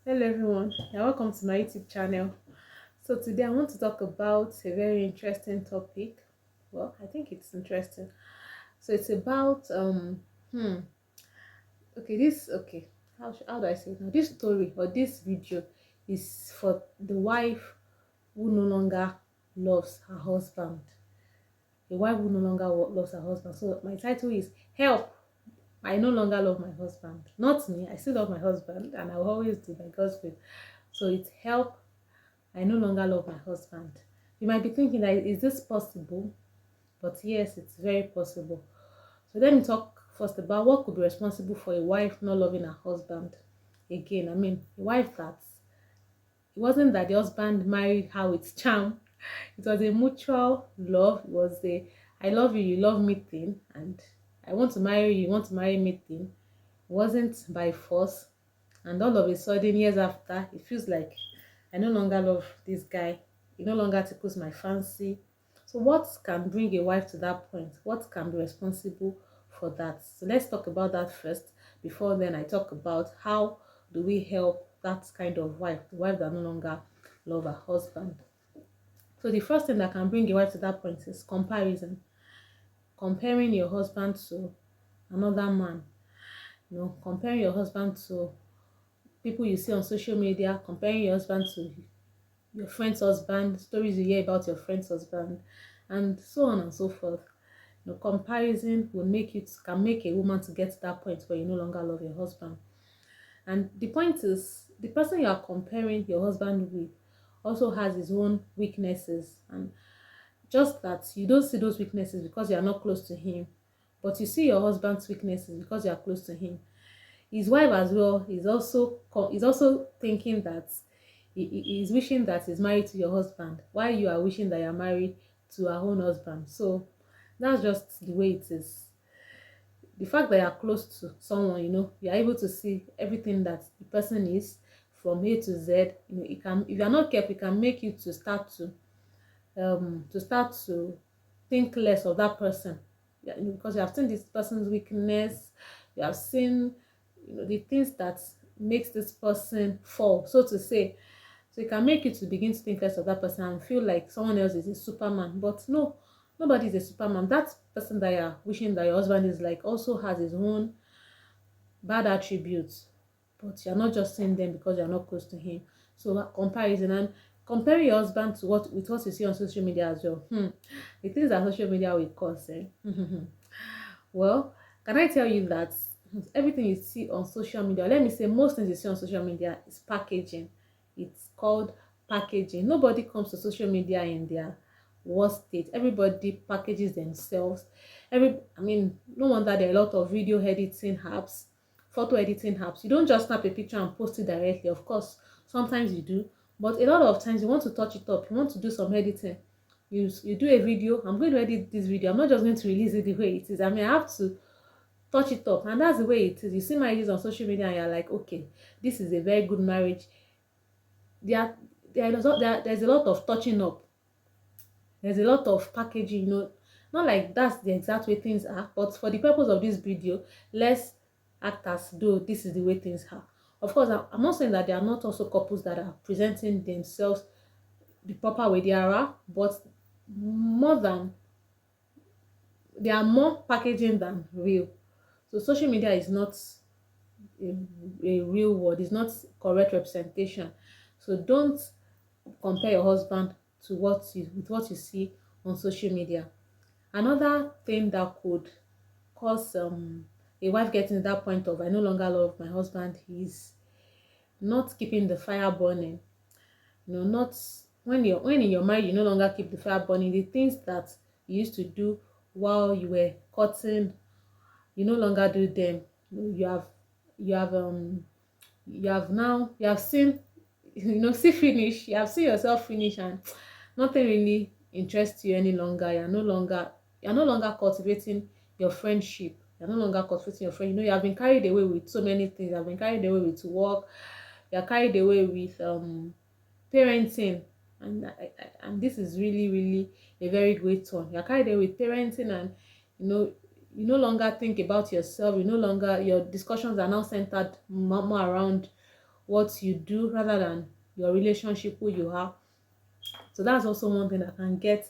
Hello everyone, welcome to my YouTube channel. So today I want to talk about a very interesting topic. Well, I think it's interesting. So it's about hmm okay this okay how do I say it now? This story or this video is for the wife who no longer loves her husband. A wife who no longer loves her husband. So my title is Help. I no longer love my husband. Not me. I still love my husband and I will always do by God's will. So it's help. I no longer love my husband. You might be thinking that is this possible? But yes, it's very possible. So let me talk first about what could be responsible for a wife not loving her husband. Again, a wife that it wasn't that the husband married her with charm. It was a mutual love. It was a I love you, you love me thing, and I want to marry you, you want to marry me thing. It wasn't by force. And all of a sudden, years after, it feels like I no longer love this guy. He no longer tickles my fancy. So what can bring a wife to that point? What can be responsible for that? So let's talk about that first before then I talk about how do we help that kind of wife, the wife that no longer love her husband. So the first thing that can bring a wife to that point is comparison. Comparing your husband to another man. Comparing your husband to people you see on social media, comparing your husband to your friend's husband, stories you hear about your friend's husband, and so on and so forth. Comparison will make you can make a woman to get to that point where you no longer love your husband. And the point is, the person you are comparing your husband with also has his own weaknesses, and just that you don't see those weaknesses because you are not close to him, but you see your husband's weaknesses because you are close to him. His wife as well is also thinking that he's wishing that he's married to your husband while you are wishing that you're married to her own husband. So that's just the way it is. The fact that you're close to someone, you're able to see everything that the person is from A to Z. It can, if you're not careful, it can make you to start to think less of that person. Yeah, because you have seen this person's weakness, you have seen the things that makes this person fall, so to say. So it can make you to begin to think less of that person and feel like someone else is a superman. But no, nobody is a superman. That person that you're wishing that your husband is like also has his own bad attributes, but you're not just seeing them because you're not close to him. So that comparison, and comparing your husband to what with what you see on social media as well. The things that social media will cause. Well, can I tell you that everything you see on social media, let me say most things you see on social media is packaging. It's called packaging. Nobody comes to social media in their worst state. Everybody packages themselves. No wonder there are a lot of video editing apps, photo editing apps. You don't just snap a picture and post it directly. Of course, sometimes you do, but a lot of times you want to touch it up. You want to do some editing. You do a video. I'm going to edit this video. I'm not just going to release it the way it is. I have to touch it up, and that's the way it is. You see marriages on social media and you're like, okay, this is a very good marriage. There, there's a lot of touching up. There's a lot of packaging. Not like that's the exact way things are, but for the purpose of this video, let's act as though this is the way things are. Of course, I'm not saying that there are not also couples that are presenting themselves the proper way they are, but more than there are more packaging than real. So social media is not a, a real word, it's not correct representation. So don't compare your husband to what you see on social media. Another thing that could cause a wife getting to that point of I no longer love my husband is not keeping the fire burning. Not when in your marriage you no longer keep the fire burning. The things that you used to do while you were courting, you no longer do them. You have you have seen see finish, you have seen yourself finish, and nothing really interests you any longer. You're no longer cultivating your friendship. You're no longer cultivating your friend. You have been carried away with so many things. You have been carried away with work. You're carried away with parenting, and this is really really a very great one. You're carried away with parenting, and you know you no longer think about yourself. Your discussions are now centered more around what you do rather than your relationship, who you are. So that's also one thing that can get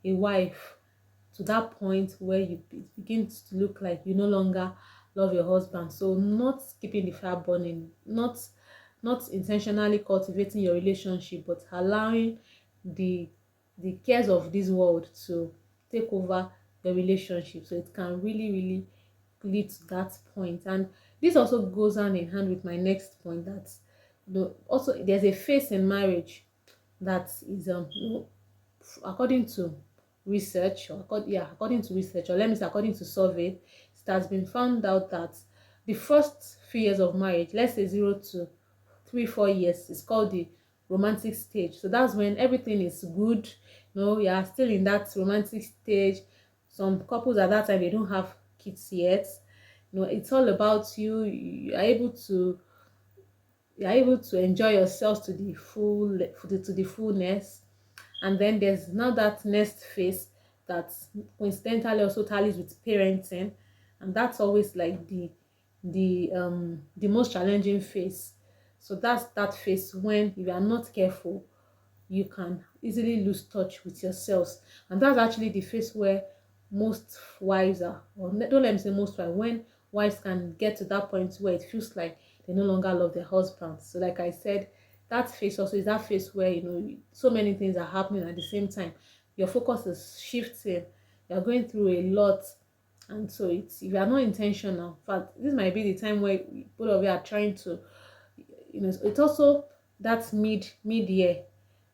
a wife to that point where it begins to look like you no longer love your husband. So not keeping the fire burning, not intentionally cultivating your relationship, but allowing the the cares of this world to take over the relationship. So it can really, really lead to that point. And this also goes hand in hand with my next point, that also there's a phase in marriage that is according to research, or according to research, or let me say according to survey, it has been found out that the first few years of marriage, let's say 0 to 3 4 years, is called the romantic stage. So that's when everything is good. You are still in that romantic stage. Some couples at that time, they don't have kids yet. It's all about you. You are able to enjoy yourselves to the fullness. And then there's now that next phase that coincidentally also tallies with parenting, and that's always like the most challenging phase. So that's that phase when, if you are not careful, you can easily lose touch with yourselves. And that's actually the phase where most wives are, or don't let me say most wives, when wives can get to that point where it feels like they no longer love their husbands. So like I said, that phase also is that phase where so many things are happening at the same time. Your focus is shifting, you're going through a lot. And so it's, if you are not intentional, in fact, this might be the time where both of you are trying to, it's also that mid year.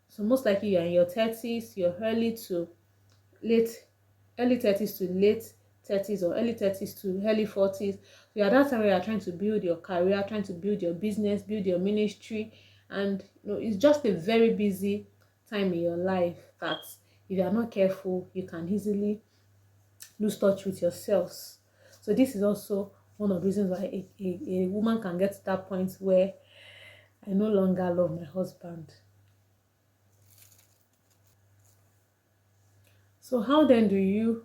So most likely you're in your 30s, your late early 30s to late 30s, or early 30s to early 40s. So you're at that time where you're trying to build your career, trying to build your business, build your ministry. And it's just a very busy time in your life that if you are not careful, you can easily lose touch with yourselves. So this is also one of the reasons why a woman can get to that point where I no longer love my husband. So how then do you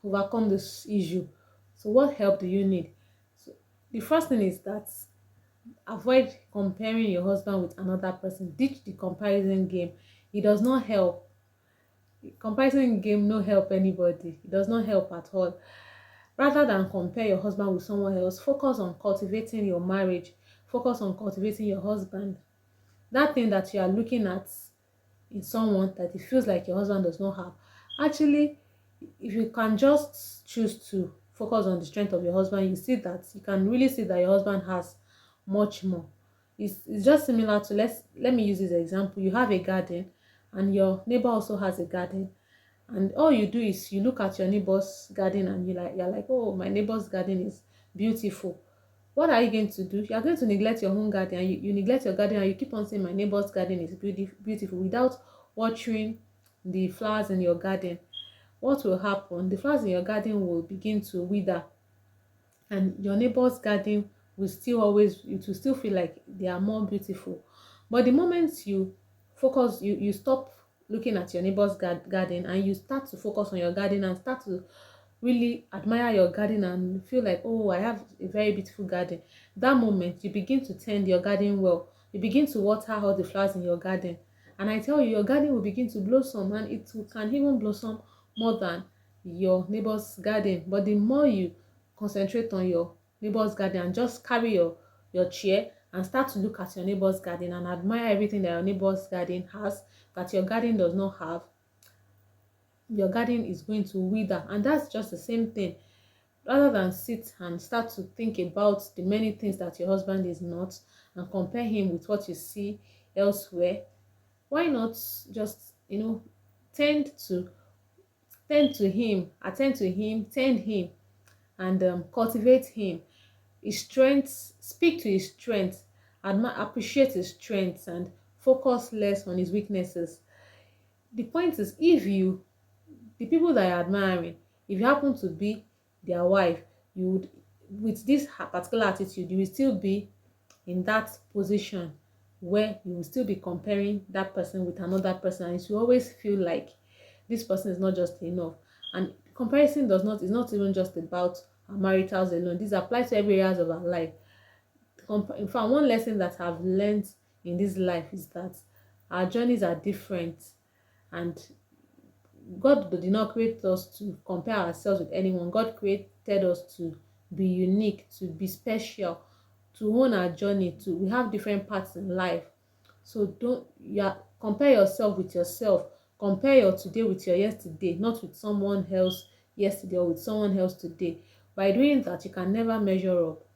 overcome this issue? So what help do you need? So the first thing is that avoid comparing your husband with another person. Ditch the comparison game. It does not help. Comparison game no help anybody. It does not help at all. Rather than compare your husband with someone else, focus on cultivating your marriage. Focus on cultivating your husband. That thing that you are looking at in someone that it feels like your husband does not have. Actually, if you can just choose to focus on the strength of your husband, you can really see that your husband has much more. It's just similar to, let me use this example. You have a garden and your neighbor also has a garden, and all you do is you look at your neighbor's garden and you're like, oh, my neighbor's garden is beautiful. What are you going to do? You are going to neglect your own garden, and you neglect your garden, and you keep on saying my neighbor's garden is beautiful without watering the flowers in your garden. What will happen? The flowers in your garden will begin to wither, and your neighbor's garden it will still feel like they are more beautiful. But the moment you stop looking at your neighbor's garden, and you start to focus on your garden and start to really admire your garden and feel like, oh, I have a very beautiful garden. That moment you begin to tend your garden well. You begin to water all the flowers in your garden, and I tell you, your garden will begin to blossom, and can even blossom more than your neighbor's garden. But the more you concentrate on your neighbor's garden and just carry your chair and start to look at your neighbor's garden and admire everything that your neighbor's garden has that your garden does not have, your garden is going to wither. And that's just the same thing. Rather than sit and start to think about the many things that your husband is not and compare him with what you see elsewhere, why not just tend to attend to him, tend him, and cultivate him, his strengths, speak to his strengths, appreciate his strengths, and focus less on his weaknesses. The point is, the people that you're admiring, if you happen to be their wife, you would, with this particular attitude, you will still be in that position where you will still be comparing that person with another person, and you always feel like this person is not just enough. And comparison is not even just about our maritals alone. This applies to every areas of our life. in fact, one lesson that I've learned in this life is that our journeys are different, and God did not create us to compare ourselves with anyone. God created us to be unique, to be special, to own our journey. To We have different paths in life. So don't compare yourself with yourself. Compare your today with your yesterday, not with someone else yesterday or with someone else today. By doing that, you can never measure up.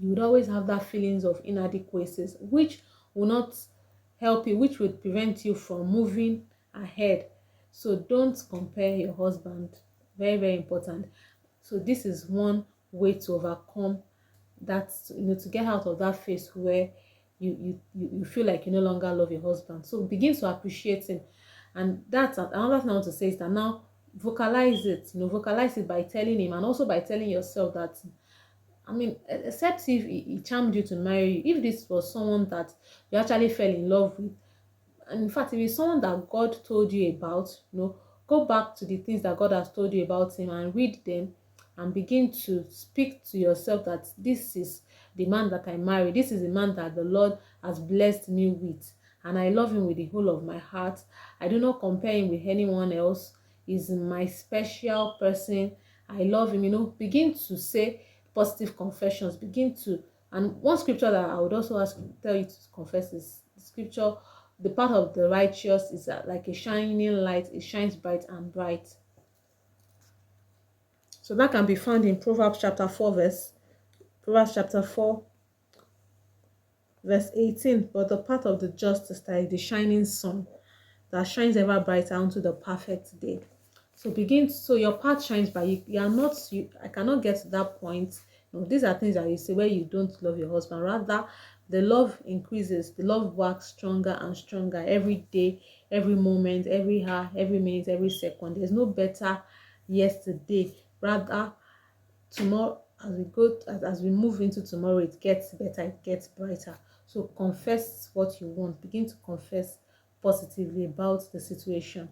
You would always have that feelings of inadequacies, which will not help you, which would prevent you from moving ahead. So don't compare your husband. Very, very important. So this is one way to overcome that, to get out of that phase where you feel like you no longer love your husband. So begin to appreciate him. And that's another thing I want to say, is that now vocalize it. Vocalize it by telling him, and also by telling yourself that, except if he charmed you to marry you, if this was someone that you actually fell in love with, and in fact, if it's someone that God told you about, go back to the things that God has told you about him and read them, and begin to speak to yourself that this is the man that I marry. This is the man that the Lord has blessed me with, and I love him with the whole of my heart. I do not compare him with anyone else. He's my special person. I love him. Begin to say positive confessions. And one scripture that I would also tell you to confess is the scripture, the path of the righteous is like a shining light. It shines bright and bright. So that can be found in Proverbs chapter 4, verse 18. But the path of the just is like the shining sun that shines ever brighter unto the perfect day. So your path shines by you. I cannot get to that point. These are things that you say where you don't love your husband. Rather, the love increases. The love works stronger and stronger every day, every moment, every hour, every minute, every second. There's no better yesterday. Rather, tomorrow, as we move into tomorrow, it gets better, it gets brighter. So confess what you want. Begin to confess positively about the situation.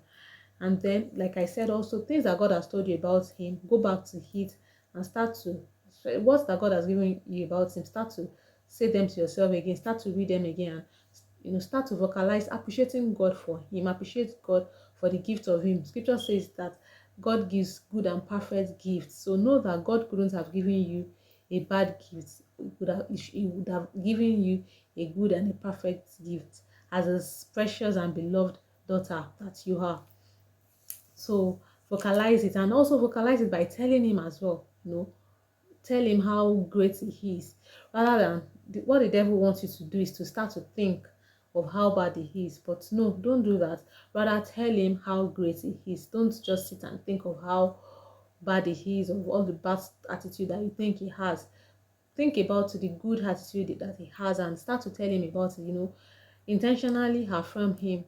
And then, like I said, also things that God has told you about him, go back to it and start to, what that God has given you about him, start to say them to yourself again, start to read them again, and start to vocalize appreciating God for him, appreciate God for the gift of him. Scripture says that God gives good and perfect gifts. So know that God couldn't have given you a bad gift. He would have given you a good and a perfect gift as a precious and beloved daughter that you are. So vocalize it, and also vocalize it by telling him as well. Tell him how great he is, rather than what the devil wants you to do is to start to think of how bad he is. But no, don't do that. Rather, tell him how great he is. Don't just sit and think of how bad he is, of all the bad attitude that you think he has. Think about the good attitude that he has and start to tell him about it. Intentionally affirm him.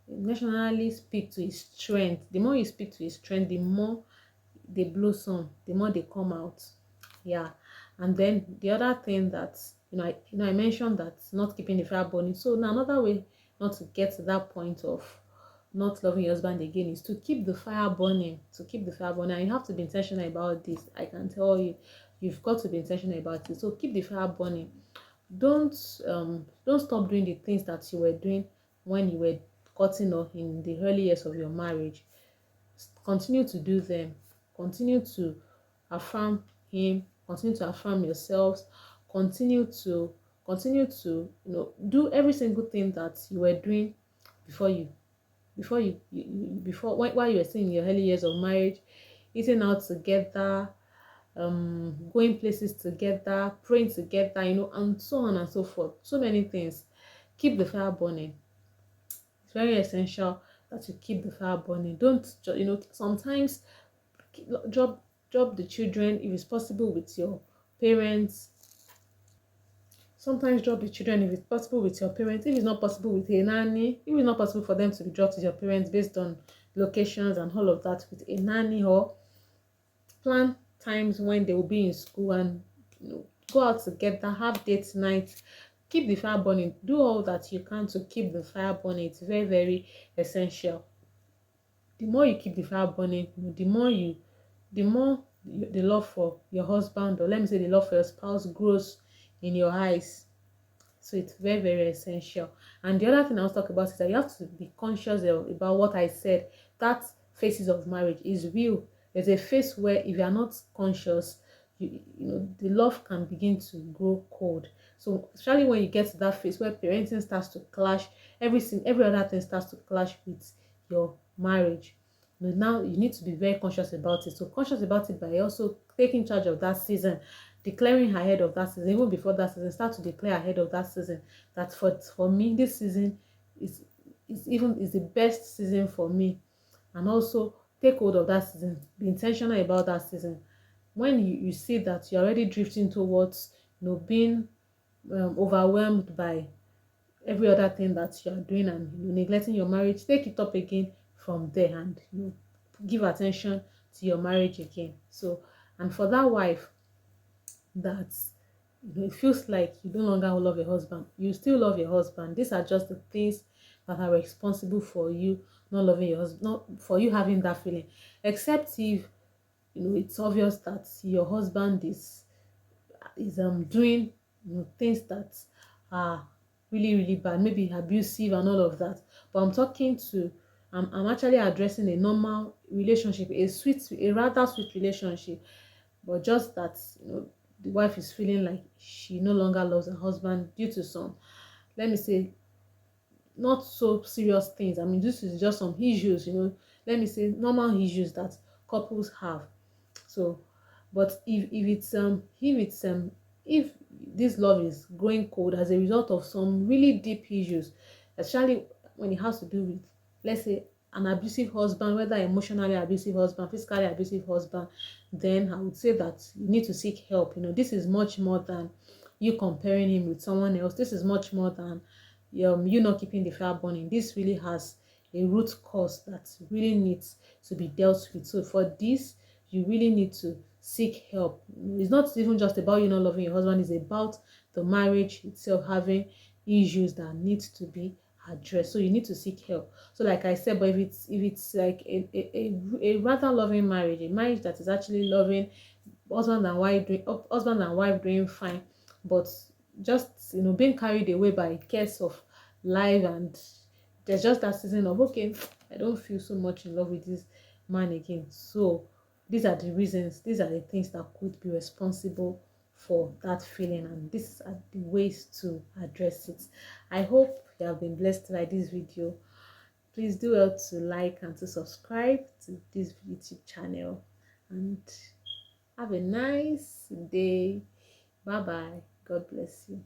Intentionally speak to his strength. The more you speak to his strength, the more they blossom, the more they come out. Yeah. And then the other thing that I mentioned, that not keeping the fire burning. So now another way not to get to that point of not loving your husband again is to keep the fire burning. And you have to be intentional about this. I can tell you, you've got to be intentional about it. So keep the fire burning. Don't stop doing the things that you were doing when you were cutting off in the early years of your marriage. Continue to do them. Continue to affirm him. Continue to affirm yourselves. Continue to do every single thing that you were doing before while you were still in your early years of marriage, eating out together, going places together, praying together, and so on and so forth. So many things. Keep the fire burning. It's very essential that you keep the fire burning. Don't sometimes drop the children if it's possible with your parents. Sometimes drop the children if it's possible with your parents. If it's not possible with a nanny, if it's not possible for them to be dropped with your parents based on locations and all of that, with a nanny, or plan times when they will be in school and go out together, have date nights. Keep the fire burning. Do all that you can to keep the fire burning. It's very, very essential. The more you keep the fire burning, the more the love for your husband, or let me say the love for your spouse, grows in your eyes. So it's very, very essential. And the other thing I was talking about is that you have to be conscious about what I said. That phases of marriage is real. There's a phase where if you are not conscious, the love can begin to grow cold. So especially when you get to that phase where parenting starts to clash, every other thing starts to clash with your marriage. Now you need to be very conscious about it. So conscious about it by also taking charge of that season, declaring ahead of that season, even before that season, start to declare ahead of that season that for me this season is is the best season for me. And also take hold of that season, be intentional about that season. When you see that you're already drifting towards being overwhelmed by every other thing that you are doing and neglecting your marriage, take it up again from there and give attention to your marriage again. So, and for that wife that it feels like you no longer love your husband, you still love your husband. These are just the things that are responsible for you not loving your husband, not for you having that feeling. Except if it's obvious that your husband is doing things that are really, really bad, maybe abusive and all of that. But I'm actually addressing a normal relationship, a rather sweet relationship, but just that the wife is feeling like she no longer loves her husband due to some, let me say, not so serious things. I mean, this is just some issues, let me say normal issues that couples have. So, but if this love is growing cold as a result of some really deep issues, especially when it has to do with, let's say, an abusive husband, whether emotionally abusive husband, physically abusive husband, then I would say that you need to seek help. This is much more than you comparing him with someone else. This is much more than you not keeping the fire burning. This really has a root cause that really needs to be dealt with. So for this, you really need to seek help. It's not even just about you not loving your husband, it's about the marriage itself having issues that need to be addressed. So you need to seek help. So like I said, but if it's like a rather loving marriage, a marriage that is actually loving, husband and wife doing fine, but just being carried away by cares of life, and there's just that season of, okay, I don't feel so much in love with this man again. So these are the things that could be responsible for that feeling, and these are the ways to address it. I hope you have been blessed by this video. Please do well to like and to subscribe to this YouTube channel, and have a nice day. Bye bye. God bless you.